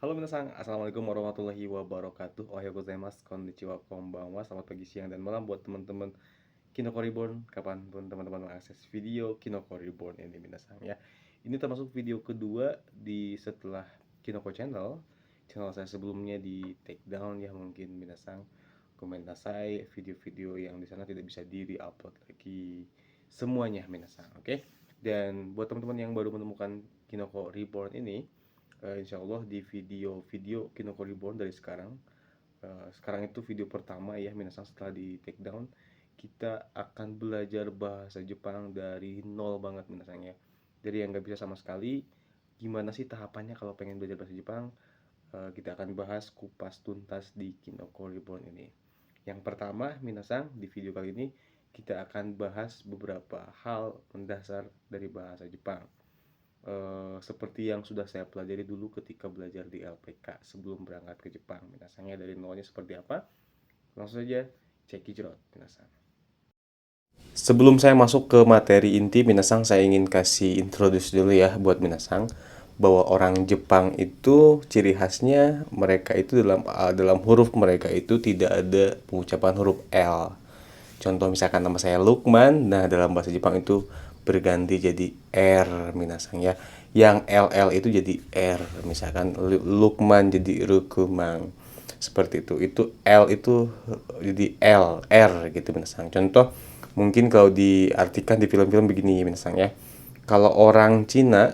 Halo minasan, assalamualaikum warahmatullahi wabarakatuh. Ohayou gozaimasu, konnichiwa, konbanwa. Selamat pagi, siang, dan malam buat teman-teman Kinoko Reborn. Kapanpun teman-teman mengakses video Kinoko Reborn ini minasan ya. Ini termasuk video kedua di setelah Kinoko Channel. Channel saya sebelumnya di take down ya mungkin minasan. Komen nasai video-video yang di sana tidak bisa di-upload lagi semuanya minasan, oke? Dan buat teman-teman yang baru menemukan Kinoko Reborn ini, insya Allah di video-video Kinoko Reborn dari sekarang, sekarang itu video pertama ya minasan setelah di take down, kita akan belajar bahasa Jepang dari nol banget minasan ya. Dari yang nggak bisa sama sekali, gimana sih tahapannya kalau pengen belajar bahasa Jepang. Kita akan bahas kupas tuntas di Kinoko Reborn ini. Yang pertama minasan, di video kali ini kita akan bahas beberapa hal mendasar dari bahasa Jepang. Seperti yang sudah saya pelajari dulu ketika belajar di LPK sebelum berangkat ke Jepang. Minasannya dari nolnya seperti apa? Langsung saja cekijrot minasan. Sebelum saya masuk ke materi inti minasan, saya ingin kasih introduce dulu ya buat minasan bahwa orang Jepang itu ciri khasnya mereka itu dalam huruf mereka itu tidak ada pengucapan huruf L. Contoh misalkan nama saya Lukman, nah dalam bahasa Jepang itu berganti jadi R minasan ya. Yang LL itu jadi R, misalkan Lukman jadi Rukumang. Seperti itu. Itu L itu jadi L, R gitu minasan. Contoh mungkin kalau diartikan di film-film begini minasan ya. Kalau orang Cina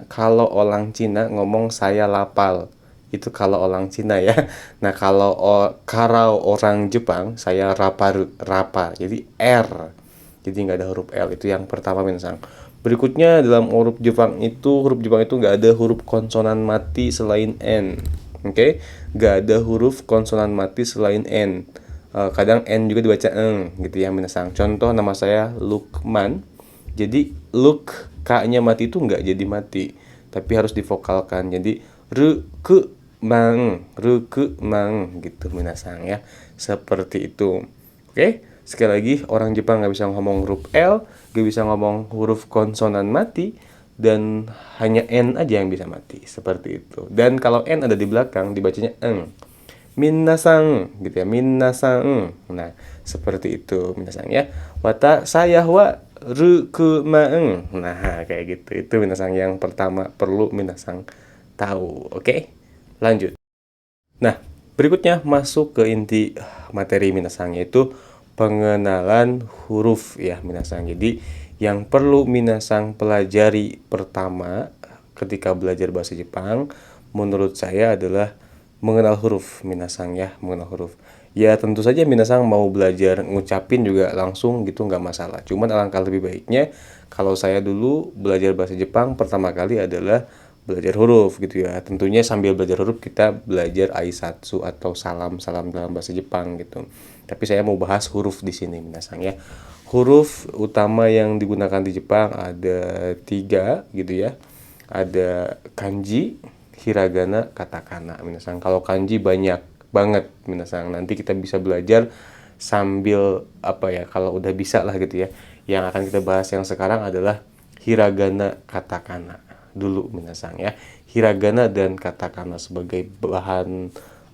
ngomong saya lapal, itu kalau orang Cina ya. Nah, kalau orang Jepang saya rapa. Jadi R. Jadi nggak ada huruf L. Itu yang pertama minasan. Berikutnya dalam huruf Jepang itu nggak ada huruf konsonan mati selain N. Oke, nggak ada huruf konsonan mati selain N. Kadang N juga dibaca eng gitu ya minasan. Contoh nama saya Lukman. Jadi Luk K-nya mati itu nggak jadi mati, tapi harus divokalkan. Jadi Ruku mang gitu minasan ya. Seperti itu. Oke, sekali lagi orang Jepang nggak bisa ngomong huruf L, nggak bisa ngomong huruf konsonan mati, dan hanya N aja yang bisa mati. Seperti itu. Dan kalau N ada di belakang dibacanya eng. Minasang gitu ya, minasang. Nah, seperti itu minasang ya. Saya wa rukumaeng. Nah, kayak gitu. Itu minasang yang pertama perlu minasang tahu. Oke? Lanjut. Nah, berikutnya masuk ke inti materi minasang, yaitu pengenalan huruf ya minasang. Jadi, yang perlu minasang pelajari pertama ketika belajar bahasa Jepang menurut saya adalah mengenal huruf minasang ya, mengenal huruf. Ya tentu saja minasang mau belajar ngucapin juga langsung gitu nggak masalah. Cuman alangkah lebih baiknya kalau saya dulu belajar bahasa Jepang pertama kali adalah belajar huruf gitu ya. Tentunya sambil belajar huruf kita belajar aisatsu atau salam-salam dalam bahasa Jepang gitu. Tapi saya mau bahas huruf di sini minasang ya. Huruf utama yang digunakan di Jepang ada 3 gitu ya. Ada kanji, hiragana, katakana minasan. Kalau kanji banyak banget minasan. Nanti kita bisa belajar sambil apa ya, kalau udah bisa lah gitu ya. Yang akan kita bahas yang sekarang adalah hiragana, katakana dulu minasan ya. Hiragana dan katakana sebagai bahan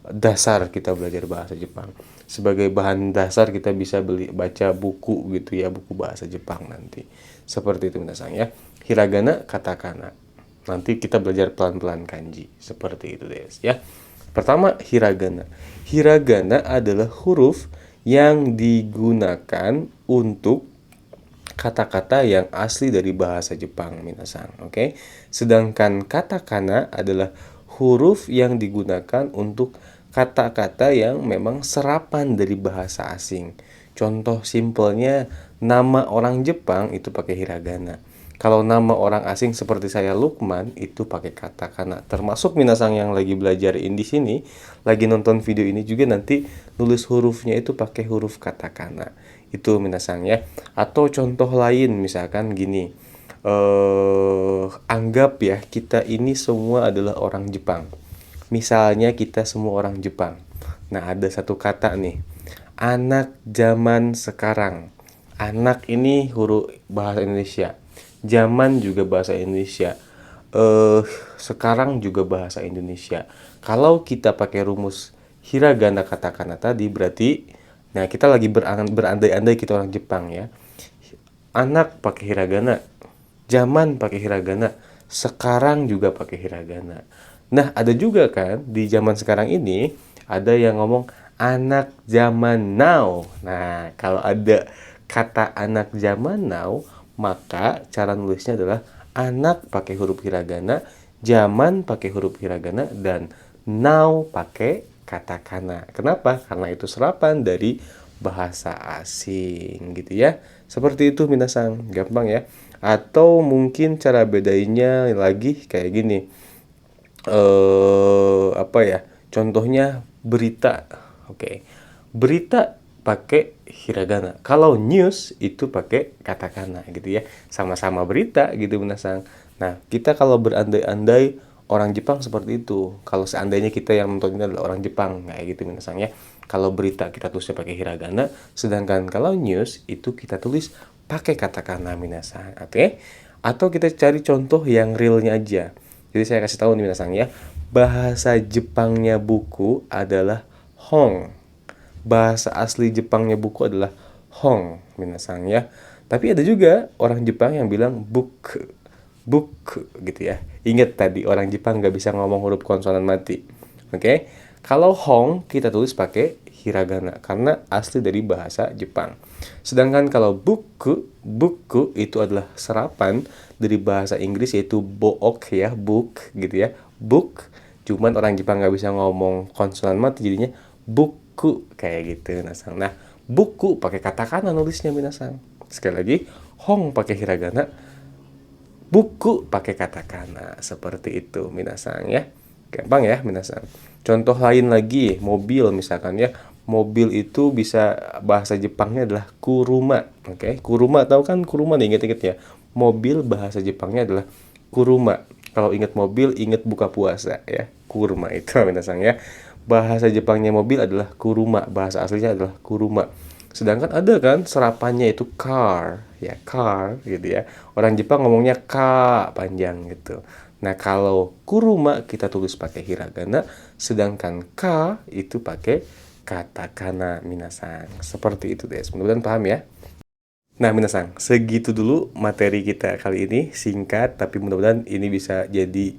dasar kita belajar bahasa Jepang. Sebagai bahan dasar kita bisa baca buku gitu ya, buku bahasa Jepang nanti. Seperti itu minasan ya. Hiragana, katakana. Nanti kita belajar pelan-pelan kanji. Seperti itu deh ya. Pertama, hiragana. Hiragana adalah huruf yang digunakan untuk kata-kata yang asli dari bahasa Jepang minasan. Oke. Sedangkan katakana adalah huruf yang digunakan untuk kata-kata yang memang serapan dari bahasa asing. Contoh simpelnya nama orang Jepang itu pakai hiragana. Kalau nama orang asing seperti saya Lukman itu pakai katakana. Termasuk minasang yang lagi belajar di sini, lagi nonton video ini juga nanti nulis hurufnya itu pakai huruf katakana. Itu minasang ya. Atau contoh lain misalkan gini. Anggap ya kita ini semua adalah orang Jepang. Misalnya kita semua orang Jepang. Nah, ada satu kata nih. Anak zaman sekarang. Anak ini huruf bahasa Indonesia. Zaman juga bahasa Indonesia. eh sekarang juga bahasa Indonesia. Kalau kita pakai rumus hiragana katakana tadi berarti nah kita lagi berandai-andai kita orang Jepang ya. Anak pakai hiragana, zaman pakai hiragana, sekarang juga pakai hiragana. Nah, ada juga kan di zaman sekarang ini ada yang ngomong anak zaman now. Nah, kalau ada kata anak zaman now, maka cara nulisnya adalah anak pakai huruf hiragana, zaman pakai huruf hiragana, dan now pakai katakana. Kenapa? Karena itu serapan dari bahasa asing gitu ya. Seperti itu minasang, gampang ya. Atau mungkin cara bedainnya lagi kayak gini. Apa ya? Contohnya berita. Oke. Berita pakai hiragana. Kalau news itu pakai katakana gitu ya. Sama-sama berita gitu minasang. Nah, kita kalau berandai-andai orang Jepang seperti itu. Kalau seandainya kita yang nonton ini adalah orang Jepang, kayak gitu minasang ya. Kalau berita kita tulisnya pakai hiragana, sedangkan kalau news itu kita tulis pakai katakana minasang. Oke? Atau kita cari contoh yang realnya aja. Jadi saya kasih tahu nih minasang ya. Bahasa Jepangnya buku adalah hong. Bahasa asli Jepangnya buku adalah hong minasang ya. Tapi ada juga orang Jepang yang bilang book, book gitu ya. Ingat tadi orang Jepang nggak bisa ngomong huruf konsonan mati. Oke, kalau hong kita tulis pakai hiragana karena asli dari bahasa Jepang. Sedangkan kalau buku, buku itu adalah serapan dari bahasa Inggris yaitu book ya, book gitu ya, book. Cuman orang Jepang nggak bisa ngomong konsonan mati jadinya buku kayak gitu minasang. Nah, buku pakai katakana nulisnya minasang. Sekali lagi, hong pakai hiragana, buku pakai katakana. Seperti itu minasang ya. Gampang ya minasang. Contoh lain lagi, mobil misalkan ya. Mobil itu bisa bahasa Jepangnya adalah kuruma. Oke, kuruma tahu kan kuruma nih inget-inget ya. Mobil bahasa Jepangnya adalah kuruma. Kalau ingat mobil, ingat buka puasa ya. Kurma itu minasang ya. Bahasa Jepangnya mobil adalah kuruma, bahasa aslinya adalah kuruma. Sedangkan ada kan serapannya itu car, ya car gitu ya. Orang Jepang ngomongnya ka panjang gitu. Nah, kalau kuruma kita tulis pakai hiragana, sedangkan ka itu pakai katakana minasang. Seperti itu deh. Mudah-mudahan paham ya. Nah, minasang, segitu dulu materi kita kali ini, singkat tapi mudah-mudahan ini bisa jadi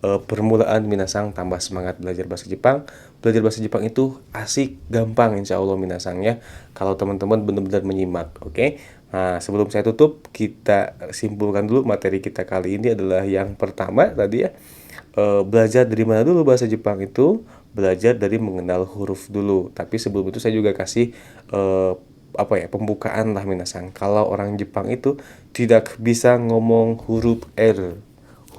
permulaan minasang tambah semangat belajar bahasa Jepang. Belajar bahasa Jepang itu asik, gampang insya Allah minasang ya. Kalau teman-teman benar-benar menyimak, oke? Nah, sebelum saya tutup, kita simpulkan dulu materi kita kali ini adalah yang pertama tadi ya. Belajar dari mana dulu bahasa Jepang itu? Belajar dari mengenal huruf dulu. Tapi sebelum itu saya juga kasih apa ya pembukaan lah minasang. Kalau orang Jepang itu tidak bisa ngomong huruf R,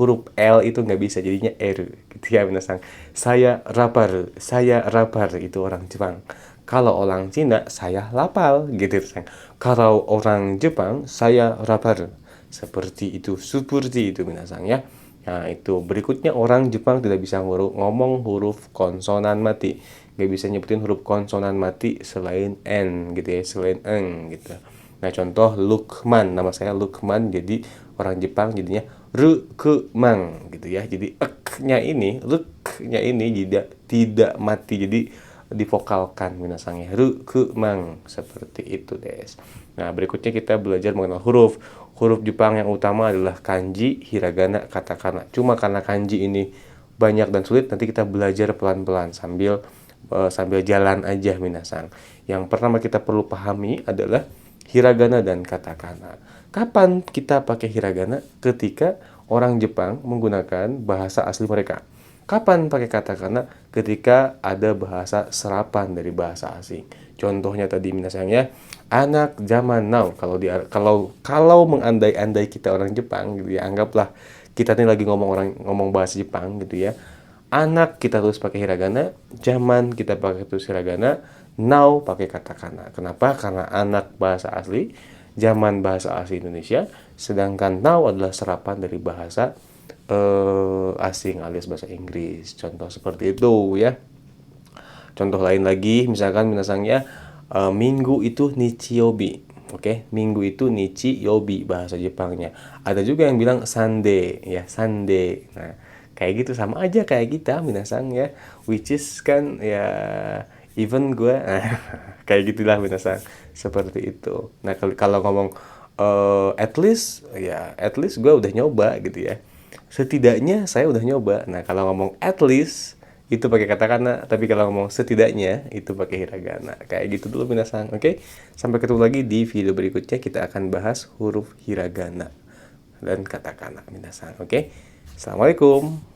huruf L itu nggak bisa jadinya R gitu ya minasang. Saya rapar itu orang Jepang. Kalau orang Cina saya lapal gitu minasang. Kalau orang Jepang saya rapar. Seperti itu minasang ya. Nah, itu berikutnya orang Jepang tidak bisa ngomong huruf konsonan mati. Nggak bisa nyebutin huruf konsonan mati selain N gitu ya, selain N gitu. Nah, contoh Lukman, nama saya Lukman, jadi orang Jepang jadinya Rukmang gitu ya. Jadi ruknya ini tidak mati, jadi divokalkan minasangnya Rukmang, seperti itu des. Nah, berikutnya kita belajar mengenal huruf. Huruf Jepang yang utama adalah kanji, hiragana, katakana. Cuma karena kanji ini banyak dan sulit, nanti kita belajar pelan-pelan sambil jalan aja minasang. Yang pertama kita perlu pahami adalah hiragana dan katakana. Kapan kita pakai hiragana? Ketika orang Jepang menggunakan bahasa asli mereka. Kapan pakai katakana? Ketika ada bahasa serapan dari bahasa asing. Contohnya tadi minasang ya, anak zaman now. Kalau mengandai-andai kita orang Jepang gitu ya, anggaplah kita nih lagi ngomong bahasa Jepang gitu ya. Anak kita tulis pakai hiragana, zaman kita pakai tulis hiragana, now pakai katakana. Kenapa? Karena anak bahasa asli, zaman bahasa asli Indonesia, sedangkan now adalah serapan dari bahasa asing alias bahasa Inggris. Contoh seperti itu ya. Contoh lain lagi, misalkan minasangnya minggu itu nichiyobi. Oke, minggu itu nichi yobi bahasa Jepangnya. Ada juga yang bilang Sunday ya, Sunday. Nah, kayak gitu sama aja kayak kita minasang ya. Which is kan ya even gue kayak gitulah minasang seperti itu. Nah, kalau ngomong at least ya at least gue udah nyoba gitu ya. Setidaknya saya udah nyoba. Nah, kalau ngomong at least itu pakai katakana, tapi kalau ngomong setidaknya itu pakai hiragana. Kayak gitu dulu minasang, oke? Sampai ketemu lagi di video berikutnya, kita akan bahas huruf hiragana dan katakana minasang, oke? Assalamualaikum.